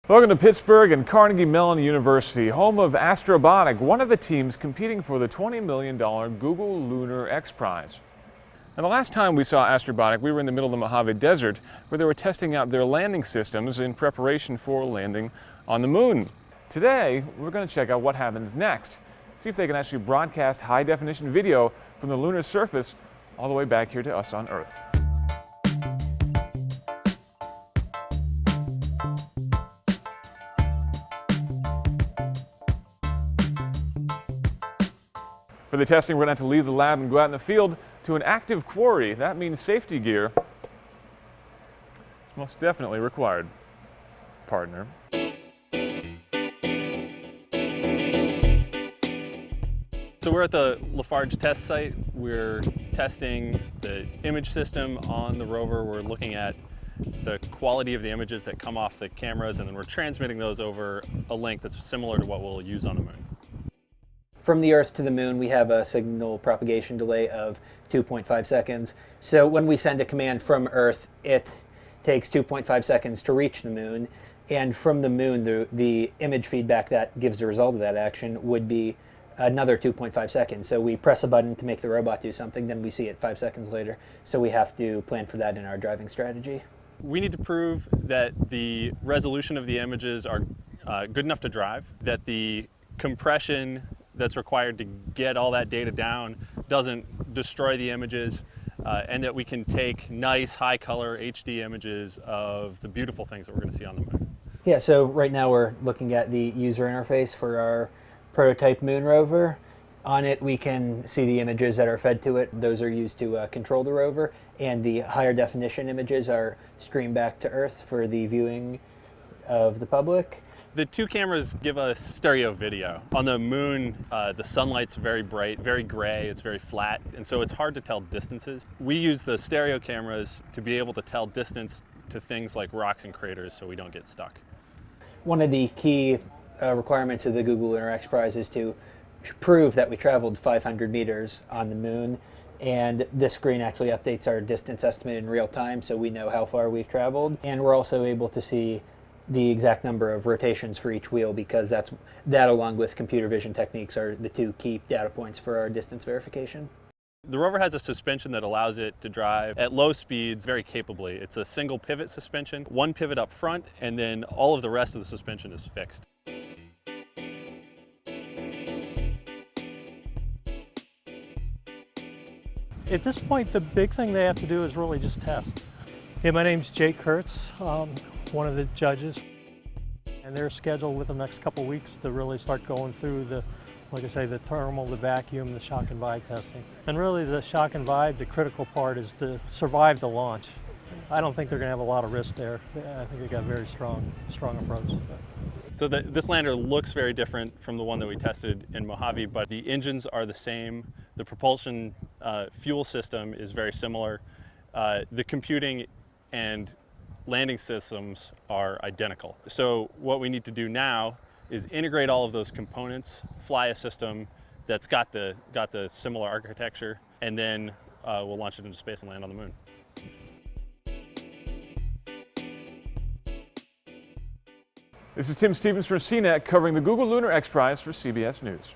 Welcome to Pittsburgh and Carnegie Mellon University, home of Astrobotic, one of the teams competing for the $20 million Google Lunar XPrize. Now, the last time we saw Astrobotic, we were in the middle of the Mojave Desert, where they were testing out their landing systems in preparation for landing on the moon. Today, we're going to check out what happens next, see if they can actually broadcast high-definition video from the lunar surface all the way back here to us on Earth. For the testing, we're going to have to leave the lab and go out in the field to an active quarry. That means safety gear is most definitely required, partner. So we're at the Lafarge test site. We're testing the image system on the rover. We're looking at the quality of the images that come off the cameras, and then we're transmitting those over a link that's similar to what we'll use on the moon. From the Earth to the moon, we have a signal propagation delay of 2.5 seconds. So when we send a command from Earth, it takes 2.5 seconds to reach the moon. And from the moon, the image feedback that gives the result of that action would be another 2.5 seconds. So we press a button to make the robot do something, then we see it 5 seconds later. So we have to plan for that in our driving strategy. We need to prove that the resolution of the images are good enough to drive, that the compression that's required to get all that data down doesn't destroy the images, and that we can take nice high color HD images of the beautiful things that we're going to see on the moon. Yeah, so right now we're looking at the user interface for our prototype moon rover. On it we can see the images that are fed to it. Those are used to control the rover, and the higher definition images are streamed back to Earth for the viewing of the public. The two cameras give us stereo video. On the moon, the sunlight's very bright, very gray, it's very flat, and so it's hard to tell distances. We use the stereo cameras to be able to tell distance to things like rocks and craters so we don't get stuck. One of the key requirements of the Google Lunar XPrize is to prove that we traveled 500 meters on the moon, and this screen actually updates our distance estimate in real time so we know how far we've traveled, and we're also able to see the exact number of rotations for each wheel, because that along with computer vision techniques are the two key data points for our distance verification. The rover has a suspension that allows it to drive at low speeds very capably. It's a single pivot suspension, one pivot up front, and then all of the rest of the suspension is fixed. At this point, the big thing they have to do is really just test. Hey, my name's Jake Kurtz, one of the judges, and they're scheduled within the next couple of weeks to really start going through the, like I say, the thermal, the vacuum, the shock and vibe testing. And really the shock and vibe, the critical part is to survive the launch. I don't think they're going to have a lot of risk there. I think they got a very strong approach. So this lander looks very different from the one that we tested in Mojave, but the engines are the same. The propulsion fuel system is very similar. The computing and landing systems are identical. So what we need to do now is integrate all of those components, fly a system that's got the similar architecture, and then we'll launch it into space and land on the moon. This is Tim Stevens from CNET covering the Google Lunar XPrize for CBS News.